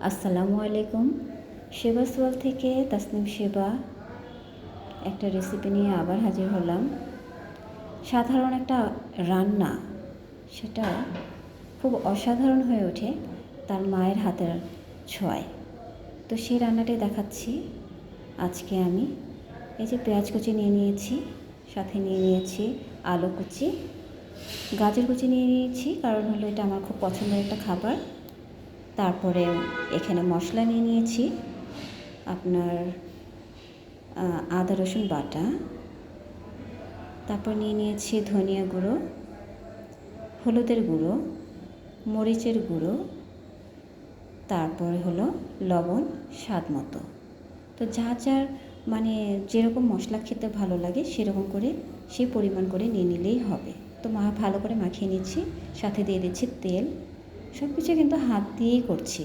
আসসালামু আলাইকুম। শেবাস ওয়ার্ল্ড থেকে তাসনিম শেবা একটা রেসিপি নিয়ে আবার হাজির হলাম। সাধারণ একটা রান্না, সেটা খুব অসাধারণ হয়ে ওঠে তার মায়ের হাতের ছোঁয়ায়। তো সেই রান্নাটাই দেখাচ্ছি আজকে আমি। এই যে পেঁয়াজ কুচি নিয়ে নিয়েছি, সাথে নিয়ে নিয়েছি আলু কুচি, গাজর কুচি নিয়ে নিয়েছি, কারণ হলো এটা আমার খুব পছন্দের একটা খাবার। তারপরে এখানে মশলা নিয়ে নিয়েছি আপনার আদা রসুন বাটা, তারপর নিয়ে নিয়েছি ধনিয়া গুঁড়ো, হলুদের গুঁড়ো, মরিচের গুঁড়ো, তারপরে হলো লবণ স্বাদ মতো। তো যার যার মানে যেরকম মশলা খেতে ভালো লাগে সেরকম করে সেই পরিমাণ করে নিয়ে নিলেই হবে। তো ভালো করে মাখিয়ে নিচ্ছি, সাথে দিয়ে দিচ্ছি তেল। সব কিছু কিন্তু হাত দিয়েই করছি।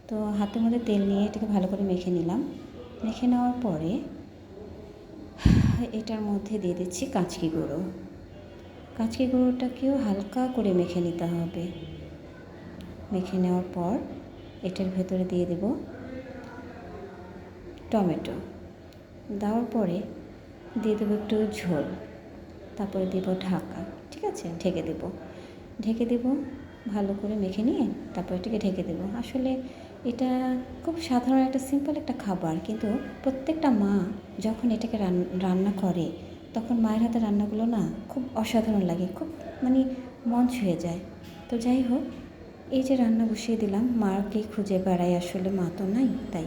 তো হাতের মধ্যে তেল নিয়ে এটাকে ভালো করে মেখে নিলাম। মেখে নেওয়ার পরে এটার মধ্যে দিয়ে দিচ্ছি কাঁচকি গুঁড়ো। কাঁচকি গুঁড়োটাকেও হালকা করে মেখে নিতে হবে। মেখে নেওয়ার পর এটার ভেতরে দিয়ে দেব টমেটো। দেওয়ার পরে দিয়ে দেবো একটু ঝোল, তারপরে দেব ঢাকা। ঠিক আছে, ঢেকে দেব ভালো করে মেখে নিয়ে তারপর এটাকে ঢেকে দেব। আসলে এটা খুব সাধারণ একটা সিম্পল একটা খাবার, কিন্তু প্রত্যেকটা মা যখন এটাকে রান্না করে তখন মায়ের হাতের রান্নাগুলো না খুব অসাধারণ লাগে, খুব মানে মন ছুঁয়ে যায়। তো যাই হোক, এই যে রান্না বসিয়ে দিলাম, মাকে খুঁজে বেড়াই, আসলে মা তো নাই তাই।